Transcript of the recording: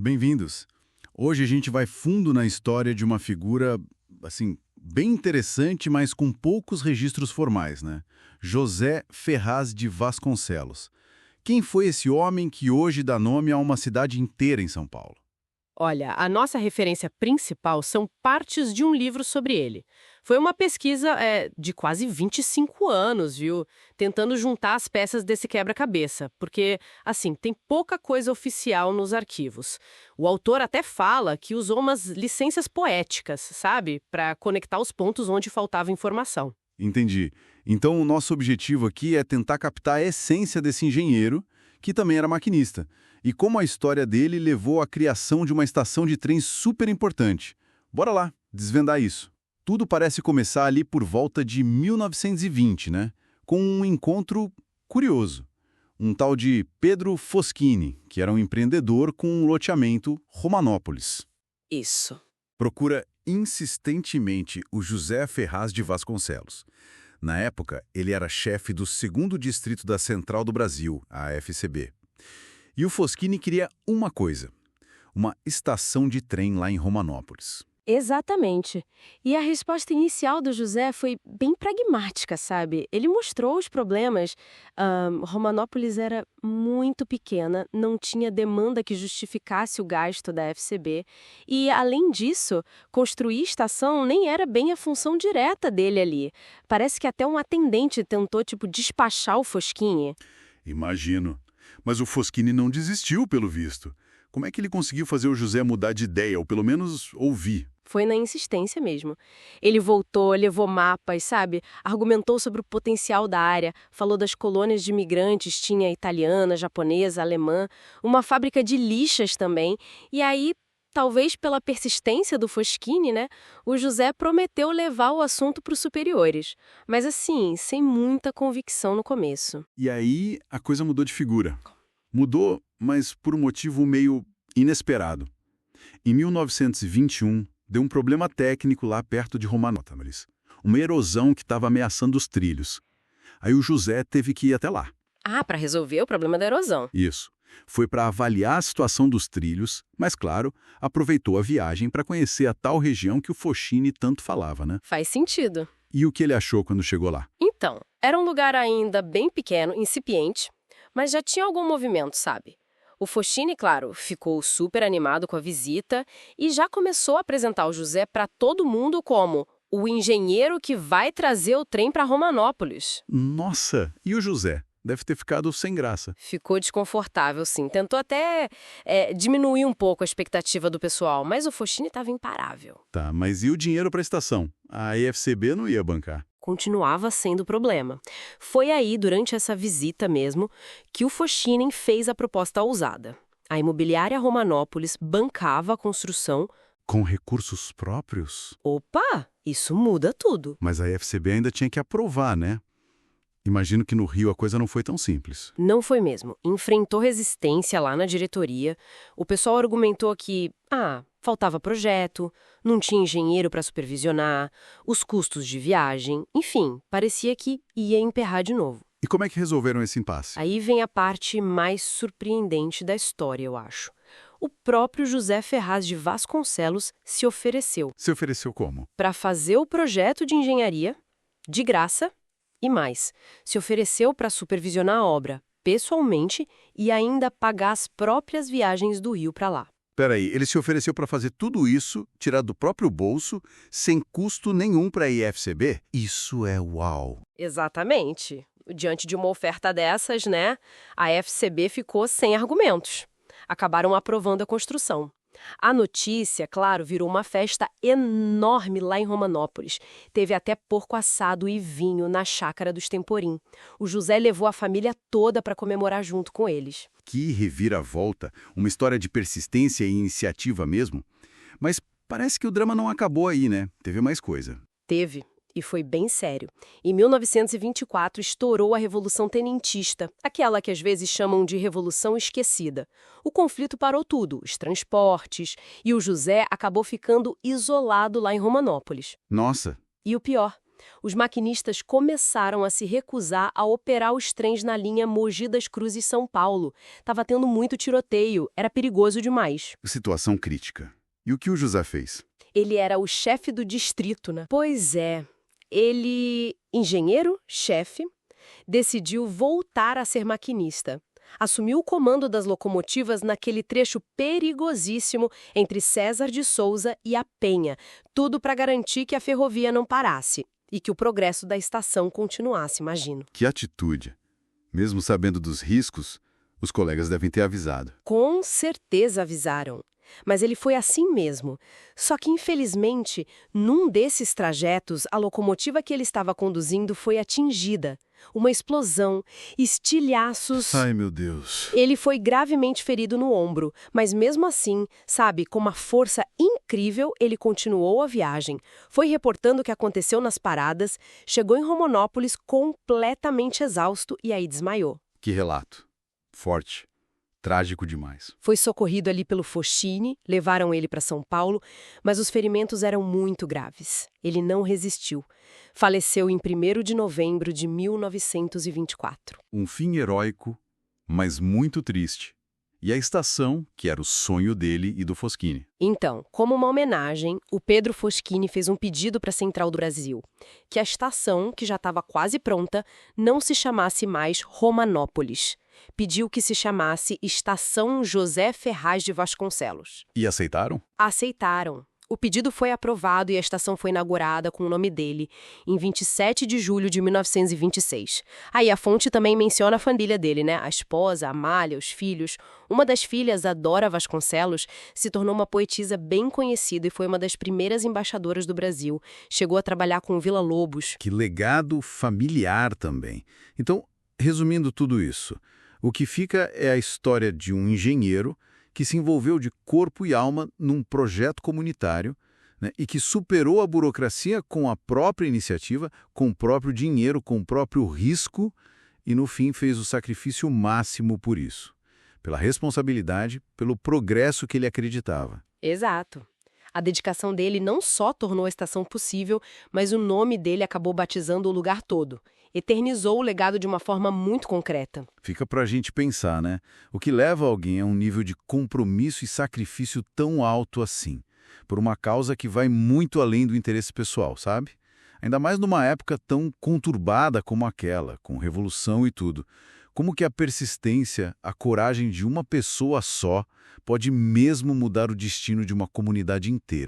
Bem-vindos. Hoje a gente vai fundo na história de uma figura, assim, bem interessante, mas com poucos registros formais, né? José Ferraz de Vasconcelos. Quem foi esse homem que hoje dá nome a uma cidade inteira em São Paulo? Olha, a nossa referência principal são partes de um livro sobre ele. Foi uma pesquisa de quase 25 anos, viu? Tentando juntar as peças desse quebra-cabeça, porque, assim, tem pouca coisa oficial nos arquivos. O autor até fala que usou umas licenças poéticas, sabe? Para conectar os pontos onde faltava informação. Entendi. Então o nosso objetivo aqui é tentar captar a essência desse engenheiro, que também era maquinista, e como a história dele levou à criação de uma estação de trem super importante. Bora lá, desvendar isso. Tudo parece começar ali por volta de 1920, né? Com um encontro curioso. Um tal de Pedro Foschini, que era um empreendedor com um loteamento Romanópolis. Isso. Procura insistentemente o José Ferraz de Vasconcelos. Na época, ele era chefe do 2º Distrito da Central do Brasil, a FCB. E o Foschini queria uma coisa: uma estação de trem lá em Romanópolis. Exatamente. E a resposta inicial do José foi bem pragmática, sabe? Ele mostrou os problemas. Romanópolis era muito pequena, não tinha demanda que justificasse o gasto da FCB. E, além disso, construir estação nem era bem a função direta dele ali. Parece que até um atendente tentou, despachar o Fosquinha. Imagino. Mas o Foschini não desistiu, pelo visto. Como é que ele conseguiu fazer o José mudar de ideia, ou pelo menos ouvir? Foi na insistência mesmo. Ele voltou, levou mapas, sabe? Argumentou sobre o potencial da área, falou das colônias de imigrantes, tinha italiana, japonesa, alemã, uma fábrica de lixas também. E aí, talvez pela persistência do Foschini, né? O José prometeu levar o assunto para os superiores. Mas assim, sem muita convicção no começo. E aí a coisa mudou de figura. Mudou, mas por um motivo meio inesperado. Em 1921, deu um problema técnico lá perto de Romanópolis. Uma erosão que estava ameaçando os trilhos. Aí o José teve que ir até lá. Ah, para resolver o problema da erosão. Isso. Foi para avaliar a situação dos trilhos, mas, claro, aproveitou a viagem para conhecer a tal região que o Foschini tanto falava, né? Faz sentido. E o que ele achou quando chegou lá? Então, era um lugar ainda bem pequeno, incipiente, mas já tinha algum movimento, sabe? O Foschini, claro, ficou super animado com a visita e já começou a apresentar o José para todo mundo como o engenheiro que vai trazer o trem para Romanópolis. Nossa! E o José? Deve ter ficado sem graça. Ficou desconfortável, sim. Tentou até diminuir um pouco a expectativa do pessoal, mas o Foschini estava imparável. Tá, mas e o dinheiro para a estação? A IFCB não ia bancar. Continuava sendo problema. Foi aí, durante essa visita mesmo, que o Foschini fez a proposta ousada. A imobiliária Romanópolis bancava a construção. Com recursos próprios? Opa, isso muda tudo. Mas a IFCB ainda tinha que aprovar, né? Imagino que no Rio a coisa não foi tão simples. Não foi mesmo. Enfrentou resistência lá na diretoria. O pessoal argumentou que, faltava projeto, não tinha engenheiro para supervisionar, os custos de viagem, enfim, parecia que ia emperrar de novo. E como é que resolveram esse impasse? Aí vem a parte mais surpreendente da história, eu acho. O próprio José Ferraz de Vasconcelos se ofereceu Se ofereceu como? para fazer o projeto de engenharia, de graça, e mais, se ofereceu para supervisionar a obra, pessoalmente, e ainda pagar as próprias viagens do Rio para lá. Peraí, ele se ofereceu para fazer tudo isso, tirar do próprio bolso, sem custo nenhum para a IFCB? Isso é uau! Exatamente. Diante de uma oferta dessas, né, a FCB ficou sem argumentos. Acabaram aprovando a construção. A notícia, claro, virou uma festa enorme lá em Romanópolis. Teve até porco assado e vinho na chácara dos Temporim. O José levou a família toda para comemorar junto com eles. Que reviravolta! Uma história de persistência e iniciativa mesmo. Mas parece que o drama não acabou aí, né? Teve mais coisa. Teve. E foi bem sério. Em 1924, estourou a Revolução Tenentista, aquela que às vezes chamam de Revolução Esquecida. O conflito parou tudo, os transportes, e o José acabou ficando isolado lá em Romanópolis. Nossa! E o pior, Os maquinistas começaram a se recusar a operar os trens na linha Mogi das Cruzes São Paulo. Tava tendo muito tiroteio, era perigoso demais. Situação crítica. E o que o José fez? Ele era o chefe do distrito, né? Pois é. Ele, engenheiro, chefe, decidiu voltar a ser maquinista. Assumiu o comando das locomotivas naquele trecho perigosíssimo entre César de Souza e a Penha, tudo para garantir que a ferrovia não parasse e que o progresso da estação continuasse, imagino. Que atitude! Mesmo sabendo dos riscos, os colegas devem ter avisado. Com certeza avisaram. Mas ele foi assim mesmo. Só que, infelizmente, num desses trajetos, a locomotiva que ele estava conduzindo foi atingida. Uma explosão, estilhaços... Ai, meu Deus. Ele foi gravemente ferido no ombro, mas mesmo assim, sabe, com uma força incrível, ele continuou a viagem. Foi reportando o que aconteceu nas paradas, chegou em Romanópolis completamente exausto e aí desmaiou. Que relato. Forte. Trágico demais. Foi socorrido ali pelo Foschini, levaram ele para São Paulo, mas os ferimentos eram muito graves. Ele não resistiu. Faleceu em 1º de novembro de 1924. Um fim heróico, mas muito triste. E a estação, que era o sonho dele e do Foschini. Então, como uma homenagem, o Pedro Foschini fez um pedido para a Central do Brasil, que a estação, que já estava quase pronta, não se chamasse mais Romanópolis. Pediu que se chamasse Estação José Ferraz de Vasconcelos. E aceitaram? Aceitaram. O pedido foi aprovado e a estação foi inaugurada com o nome dele, em 27 de julho de 1926. Aí a fonte também menciona a família dele, né? A esposa, a Amália, os filhos. Uma das filhas, a Dora Vasconcelos, se tornou uma poetisa bem conhecida e foi uma das primeiras embaixadoras do Brasil. Chegou a trabalhar com o Villa-Lobos. Que legado familiar também. Então, resumindo tudo isso, o que fica é a história de um engenheiro que se envolveu de corpo e alma num projeto comunitário, né, e que superou a burocracia com a própria iniciativa, com o próprio dinheiro, com o próprio risco e, no fim, fez o sacrifício máximo por isso. Pela responsabilidade, pelo progresso que ele acreditava. Exato. A dedicação dele não só tornou a estação possível, mas o nome dele acabou batizando o lugar todo. Eternizou o legado de uma forma muito concreta. Fica pra gente pensar, né? O que leva alguém a um nível de compromisso e sacrifício tão alto assim, por uma causa que vai muito além do interesse pessoal, sabe? Ainda mais numa época tão conturbada como aquela, com revolução e tudo. Como que a persistência, a coragem de uma pessoa só, pode mesmo mudar o destino de uma comunidade inteira?